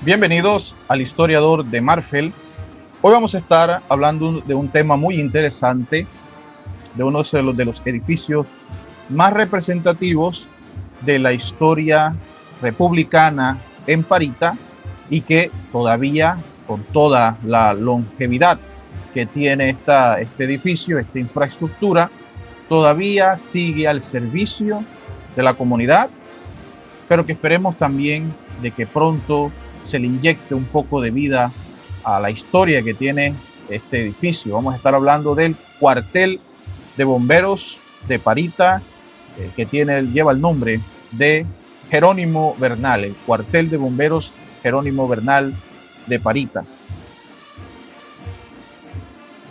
Bienvenidos al historiador de Marfil. Hoy vamos a estar hablando de un tema muy interesante, de uno de los edificios más representativos de la historia republicana en Parita y que todavía, con toda la longevidad que tiene este edificio, esta infraestructura, todavía sigue al servicio de la comunidad, pero que esperemos también de que pronto se le inyecte un poco de vida a la historia que tiene este edificio. Vamos a estar hablando del cuartel de bomberos de Parita, que lleva el nombre de Jerónimo Bernal, el cuartel de bomberos Jerónimo Bernal de Parita.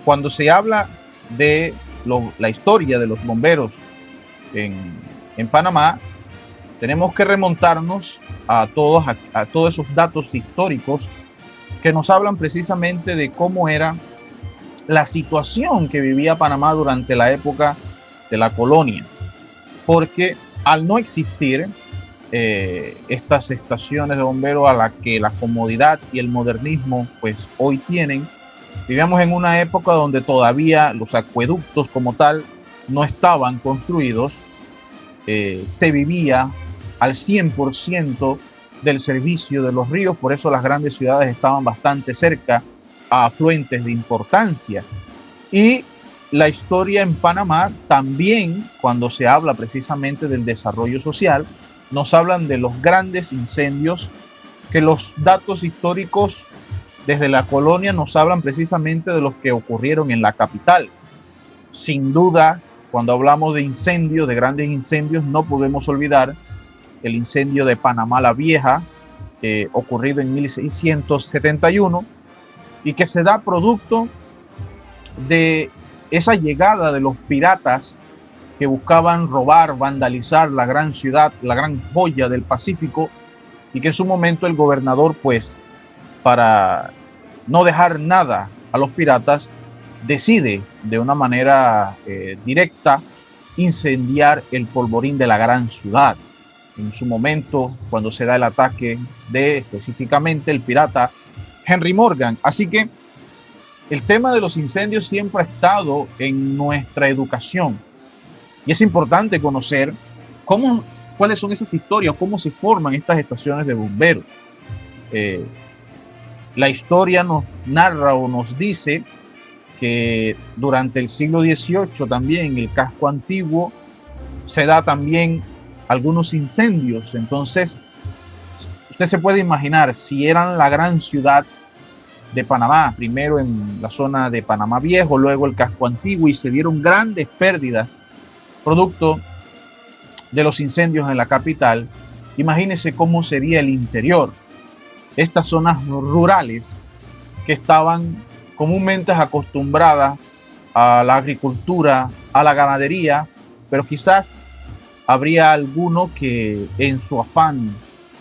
Cuando se habla de la historia de los bomberos en Panamá, tenemos que remontarnos a todos esos datos históricos que nos hablan precisamente de cómo era la situación que vivía Panamá durante la época de la colonia. Porque al no existir estas estaciones de bomberos a las que la comodidad y el modernismo pues hoy tienen, vivíamos en una época donde todavía los acueductos como tal no estaban construidos. Se vivía al 100% del servicio de los ríos, por eso las grandes ciudades estaban bastante cerca a afluentes de importancia. Y la historia en Panamá también, cuando se habla precisamente del desarrollo social, nos hablan de los grandes incendios, que los datos históricos desde la colonia nos hablan precisamente de los que ocurrieron en la capital. Sin duda, cuando hablamos de incendios, de grandes incendios, no podemos olvidar el incendio de Panamá la Vieja, ocurrido en 1671, y que se da producto de esa llegada de los piratas que buscaban robar, vandalizar la gran ciudad, la gran joya del Pacífico, y que en su momento el gobernador, pues, para no dejar nada a los piratas, decide de una manera directa incendiar el polvorín de la gran ciudad. En su momento, cuando se da el ataque de específicamente el pirata Henry Morgan. Así que el tema de los incendios siempre ha estado en nuestra educación y es importante conocer cuáles son esas historias, cómo se forman estas estaciones de bomberos. La historia nos narra o nos dice que durante el siglo XVIII también en el casco antiguo se da también algunos incendios. Entonces, usted se puede imaginar si eran la gran ciudad de Panamá, primero en la zona de Panamá Viejo, luego el casco antiguo, y se dieron grandes pérdidas producto de los incendios en la capital. Imagínese cómo sería el interior, estas zonas rurales que estaban comúnmente acostumbradas a la agricultura, a la ganadería, pero quizás habría alguno que en su afán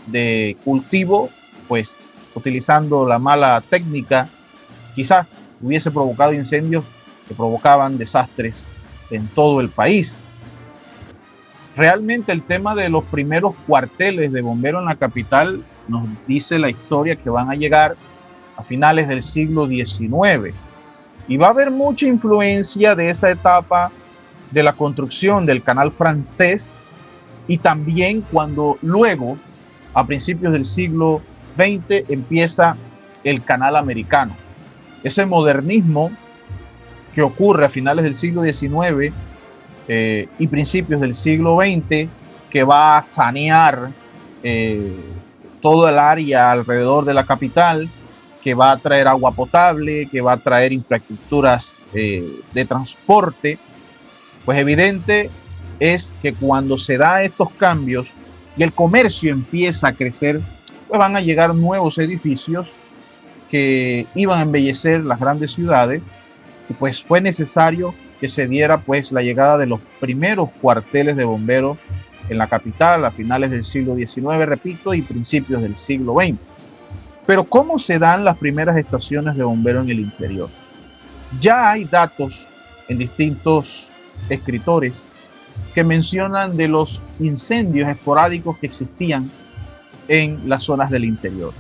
de cultivo, pues utilizando la mala técnica, quizás hubiese provocado incendios que provocaban desastres en todo el país. Realmente el tema de los primeros cuarteles de bomberos en la capital nos dice la historia que van a llegar a finales del siglo XIX. Y va a haber mucha influencia de esa etapa de la construcción del canal francés y también cuando luego, a principios del siglo XX, empieza el canal americano. Ese modernismo que ocurre a finales del siglo XIX y principios del siglo XX, que va a sanear todo el área alrededor de la capital, que va a traer agua potable, que va a traer infraestructuras de transporte, pues evidente es que cuando se da estos cambios y el comercio empieza a crecer, pues van a llegar nuevos edificios que iban a embellecer las grandes ciudades, y pues fue necesario que se diera pues la llegada de los primeros cuarteles de bomberos en la capital a finales del siglo XIX, repito, y principios del siglo XX. Pero ¿cómo se dan las primeras estaciones de bomberos en el interior? Ya hay datos en distintos escritores que mencionan de los incendios esporádicos que existían en las zonas del interior.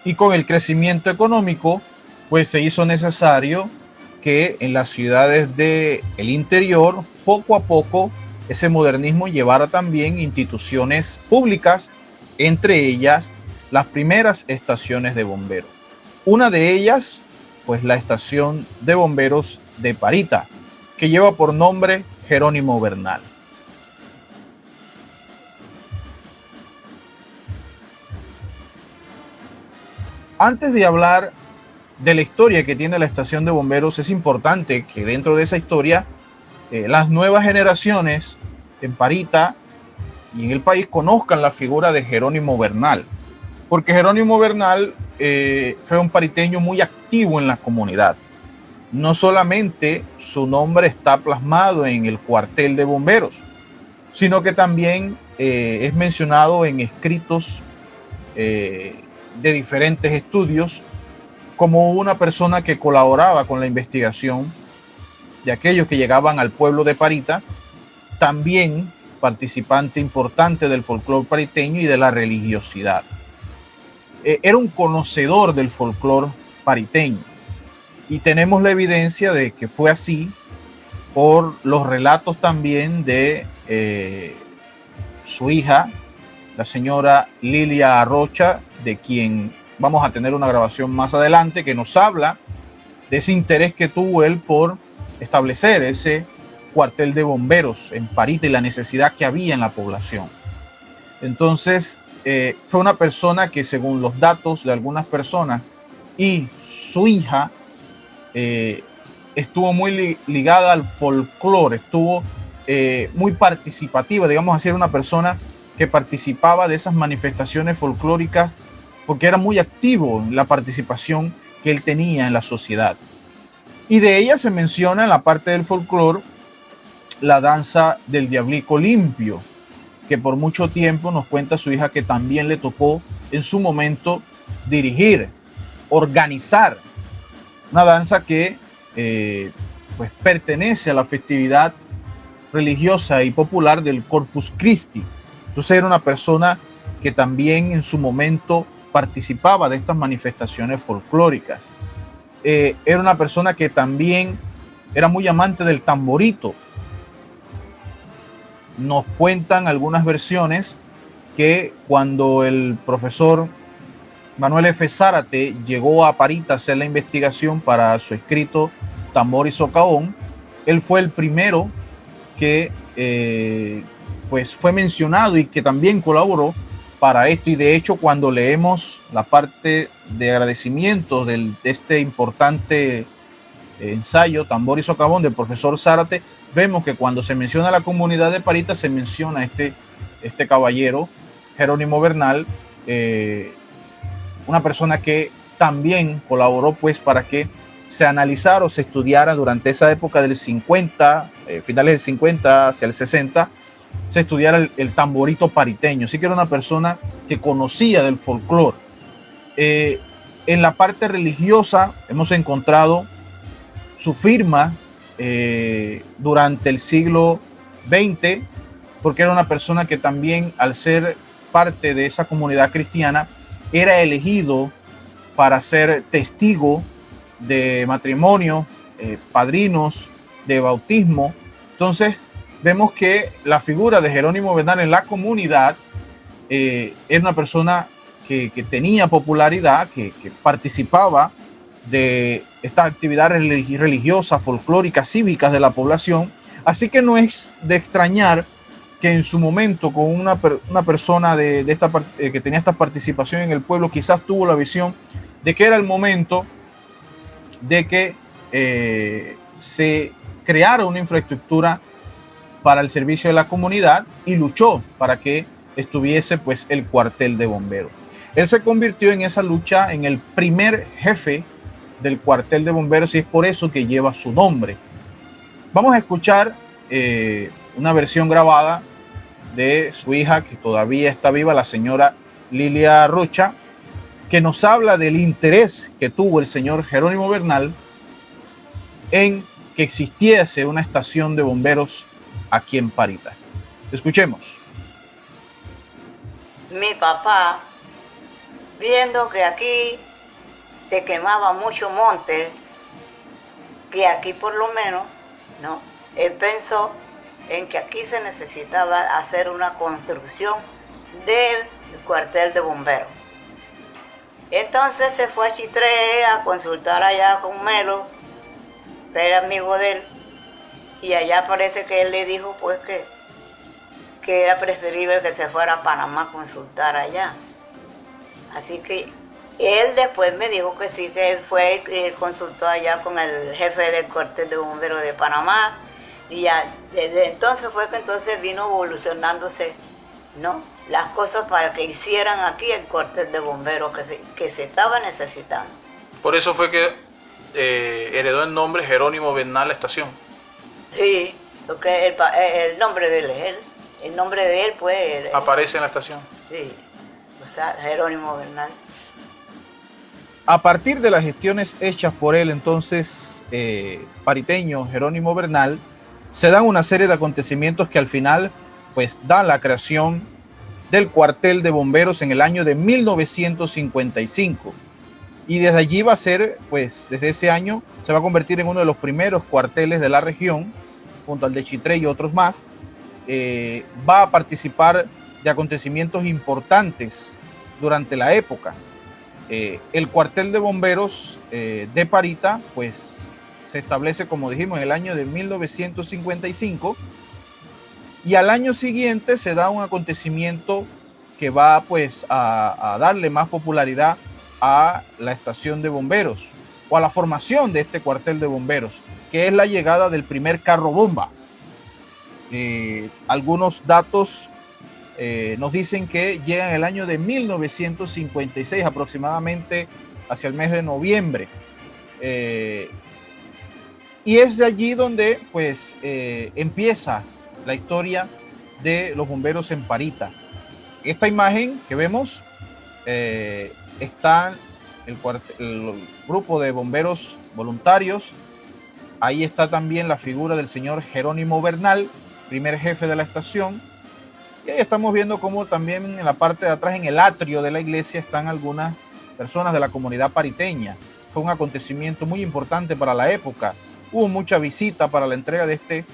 Y con el crecimiento económico, pues se hizo necesario que en las ciudades del interior, poco a poco, ese modernismo llevara también instituciones públicas, entre ellas las primeras estaciones de bomberos. Una de ellas, pues la estación de bomberos de Parita, que lleva por nombre Jerónimo Bernal. Antes de hablar de la historia que tiene la estación de bomberos, es importante que dentro de esa historia las nuevas generaciones en Parita y en el país conozcan la figura de Jerónimo Bernal, porque Jerónimo Bernal fue un pariteño muy activo en la comunidad. No solamente su nombre está plasmado en el cuartel de bomberos, sino que también es mencionado en escritos de diferentes estudios como una persona que colaboraba con la investigación de aquellos que llegaban al pueblo de Parita, también participante importante del folclore pariteño y de la religiosidad. Era un conocedor del folclore pariteño y tenemos la evidencia de que fue así por los relatos también de su hija, la señora Lilia Rocha, de quien vamos a tener una grabación más adelante, que nos habla de ese interés que tuvo él por establecer ese cuartel de bomberos en Parita y la necesidad que había en la población. Entonces, fue una persona que, según los datos de algunas personas y su hija, estuvo muy ligada al folclore, estuvo muy participativa, digamos así, era una persona que participaba de esas manifestaciones folclóricas porque era muy activo en la participación que él tenía en la sociedad. Y de ella se menciona en la parte del folclore la danza del diablico limpio, que por mucho tiempo nos cuenta su hija que también le tocó en su momento dirigir, organizar una danza que pues pertenece a la festividad religiosa y popular del Corpus Christi. Entonces era una persona que también en su momento participaba de estas manifestaciones folclóricas. Era una persona que también era muy amante del tamborito. Nos cuentan algunas versiones que cuando el profesor Manuel F. Zárate llegó a Parita a hacer la investigación para su escrito Tambor y Socavón, él fue el primero que pues fue mencionado y que también colaboró para esto. Y de hecho, cuando leemos la parte de agradecimiento de este importante ensayo Tambor y Socavón del profesor Zárate, vemos que cuando se menciona la comunidad de Parita se menciona este caballero Jerónimo Bernal, una persona que también colaboró pues para que se analizara o se estudiara durante esa época del 50, finales del 50 hacia el 60, se estudiara el tamborito pariteño. Sí que era una persona que conocía del folclore. En la parte religiosa hemos encontrado su firma durante el siglo XX, porque era una persona que también, al ser parte de esa comunidad cristiana, era elegido para ser testigo de matrimonio, padrinos de bautismo. Entonces vemos que la figura de Jerónimo Bernal en la comunidad era una persona que tenía popularidad, que participaba de estas actividades religiosas, folclóricas, cívicas de la población. Así que no es de extrañar que en su momento con una persona que tenía esta participación en el pueblo, quizás tuvo la visión de que era el momento de que se creara una infraestructura para el servicio de la comunidad y luchó para que estuviese pues el cuartel de bomberos. Él se convirtió en esa lucha en el primer jefe del cuartel de bomberos y es por eso que lleva su nombre. Vamos a escuchar una versión grabada de su hija, que todavía está viva, la señora Lilia Rocha, que nos habla del interés que tuvo el señor Jerónimo Bernal en que existiese una estación de bomberos aquí en Parita. Escuchemos. Mi papá viendo que aquí se quemaba mucho monte, que aquí por lo menos, ¿no? Él pensó en que aquí se necesitaba hacer una construcción del cuartel de bomberos. Entonces se fue a Chitré a consultar allá con Melo, que era amigo de él, y allá parece que él le dijo pues que era preferible que se fuera a Panamá a consultar allá. Así que él después me dijo que sí, que él fue y consultó allá con el jefe del cuartel de bomberos de Panamá, y ya desde entonces fue que entonces vino evolucionándose, ¿no?, las cosas para que hicieran aquí el cuartel de bomberos que se estaba necesitando. Por eso fue que heredó el nombre Jerónimo Bernal Estación. Sí, porque el nombre de él es él. El nombre de él, pues... Aparece en la estación. Sí, o sea, Jerónimo Bernal. A partir de las gestiones hechas por él, entonces, pariteño Jerónimo Bernal, se dan una serie de acontecimientos que al final, pues, dan la creación del cuartel de bomberos en el año de 1955. Y desde allí va a ser, pues, desde ese año, se va a convertir en uno de los primeros cuarteles de la región, junto al de Chitré y otros más. Va a participar de acontecimientos importantes durante la época. El cuartel de bomberos de Parita, pues, se establece, como dijimos, en el año de 1955, y al año siguiente se da un acontecimiento que va, pues, a darle más popularidad a la estación de bomberos, o a la formación de este cuartel de bomberos, que es la llegada del primer carro bomba. Algunos datos nos dicen que llega en el año de 1956, aproximadamente hacia el mes de noviembre. Y es de allí donde, pues, empieza la historia de los bomberos en Parita. Esta imagen que vemos está el grupo de bomberos voluntarios. Ahí está también la figura del señor Jerónimo Bernal, primer jefe de la estación. Y ahí estamos viendo cómo también en la parte de atrás, en el atrio de la iglesia, están algunas personas de la comunidad pariteña. Fue un acontecimiento muy importante para la época. Hubo mucha visita para la entrega de este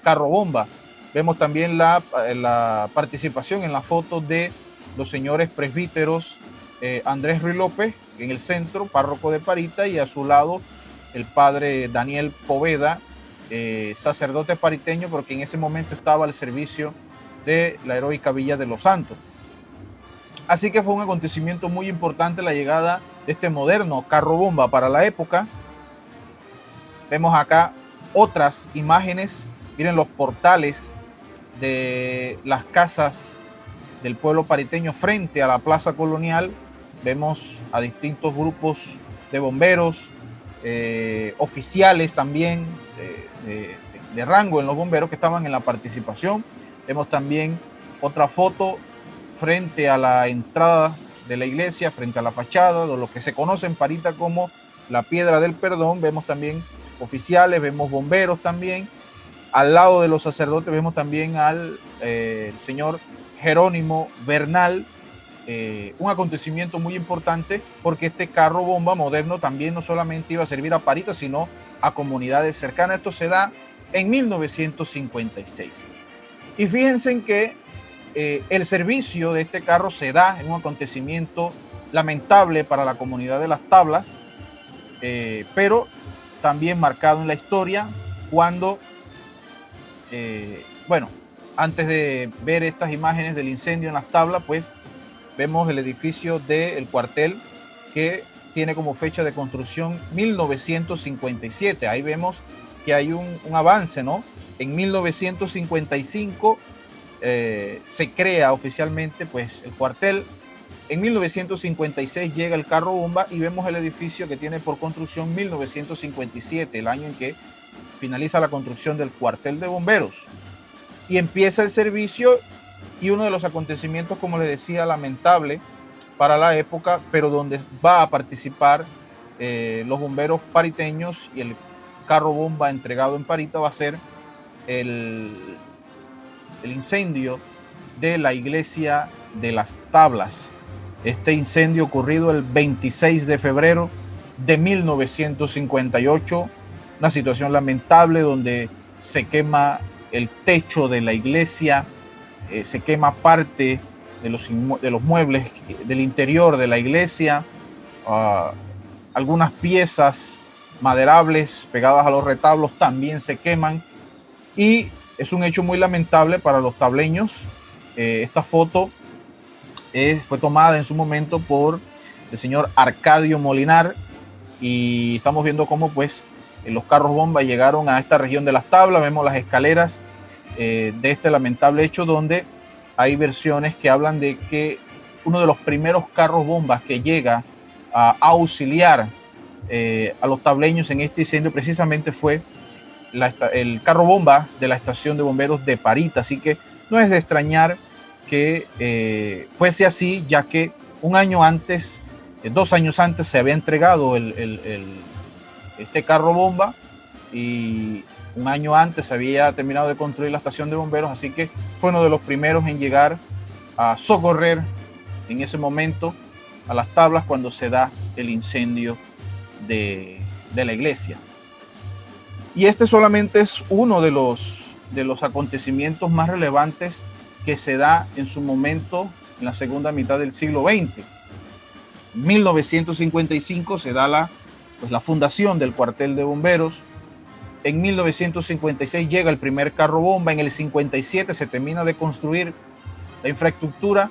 carro bomba. Vemos también la participación en la foto de los señores presbíteros Andrés Ruiz López en el centro, párroco de Parita, y a su lado el padre Daniel Poveda, sacerdote pariteño, porque en ese momento estaba al servicio de la heroica Villa de los Santos. Así que fue un acontecimiento muy importante la llegada de este moderno carro bomba para la época. Vemos acá otras imágenes. Miren los portales de las casas del pueblo pariteño frente a la plaza colonial. Vemos a distintos grupos de bomberos, oficiales también de rango en los bomberos que estaban en la participación. Vemos también otra foto frente a la entrada de la iglesia, frente a la fachada, de lo que se conoce en Parita como la Piedra del Perdón. Vemos también oficiales, vemos bomberos también. Al lado de los sacerdotes vemos también al señor Jerónimo Bernal. Un acontecimiento muy importante, porque este carro bomba moderno también no solamente iba a servir a Parita, sino a comunidades cercanas. Esto se da en 1956. Y fíjense en que el servicio de este carro se da en un acontecimiento lamentable para la comunidad de Las Tablas, pero también marcado en la historia cuando, bueno, antes de ver estas imágenes del incendio en Las Tablas, pues vemos el edificio del cuartel, que tiene como fecha de construcción 1957. Ahí vemos que hay un avance, ¿no? En 1955 se crea oficialmente, pues, el cuartel. En 1956 llega el carro bomba y vemos el edificio que tiene por construcción 1957, el año en que finaliza la construcción del cuartel de bomberos. Y empieza el servicio, y uno de los acontecimientos, como les decía, lamentable para la época, pero donde va a participar los bomberos pariteños, y el carro bomba entregado en Parita va a ser el incendio de la iglesia de Las Tablas. Este incendio ocurrido el 26 de febrero de 1958, una situación lamentable donde se quema el techo de la iglesia, se quema parte de los muebles del interior de la iglesia, algunas piezas maderables pegadas a los retablos también se queman, y es un hecho muy lamentable para los tableños. Esta foto fue tomada en su momento por el señor Arcadio Molinar, y estamos viendo cómo pues los carros bomba llegaron a esta región de Las Tablas. Vemos las escaleras de este lamentable hecho, donde hay versiones que hablan de que uno de los primeros carros bombas que llega a auxiliar a los tableños en este incendio precisamente fue el carro bomba de la estación de bomberos de Parita. Así que no es de extrañar que fuese así, ya que un año antes, 2 años antes, se había entregado este carro bomba, y un año antes se había terminado de construir la estación de bomberos. Así que fue uno de los primeros en llegar a socorrer en ese momento a Las Tablas cuando se da el incendio de la iglesia. Y este solamente es uno de los acontecimientos más relevantes que se da en su momento en la segunda mitad del siglo XX. En 1955 se da la fundación del cuartel de bomberos. En 1956 llega el primer carro bomba. En el 57 se termina de construir la infraestructura,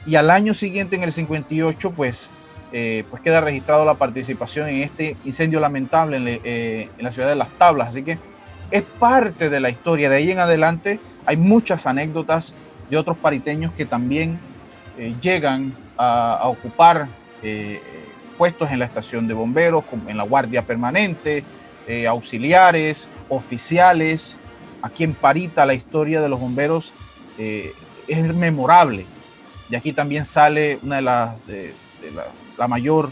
y al año siguiente, en el 58, pues queda registrado la participación en este incendio lamentable en la ciudad de Las Tablas. Así que es parte de la historia. De ahí en adelante hay muchas anécdotas de otros pariteños que también llegan a ocupar puestos en la estación de bomberos, como en la guardia permanente, auxiliares, oficiales. Aquí en Parita la historia de los bomberos es memorable, y aquí también sale una de la mayor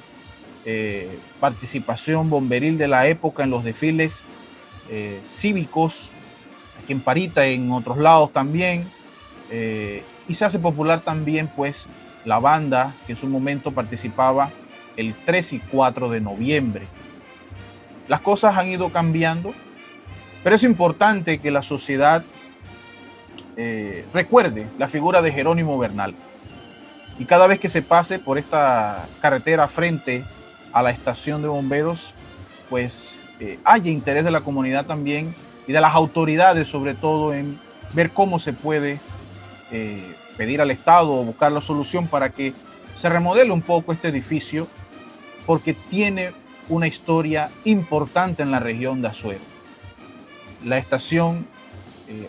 participación bomberil de la época en los desfiles cívicos, aquí en Parita, en otros lados también, y se hace popular también pues la banda que en su momento participaba el 3 y 4 de noviembre. Las cosas han ido cambiando, pero es importante que la sociedad recuerde la figura de Jerónimo Bernal, y cada vez que se pase por esta carretera frente a la estación de bomberos, pues haya interés de la comunidad también, y de las autoridades sobre todo, en ver cómo se puede pedir al Estado o buscar la solución para que se remodele un poco este edificio, porque tiene una historia importante en la región de Azuero. La estación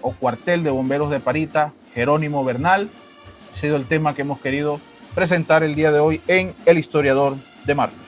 o cuartel de bomberos de Parita, Jerónimo Bernal, ha sido el tema que hemos querido presentar el día de hoy en El Historiador de Marfil.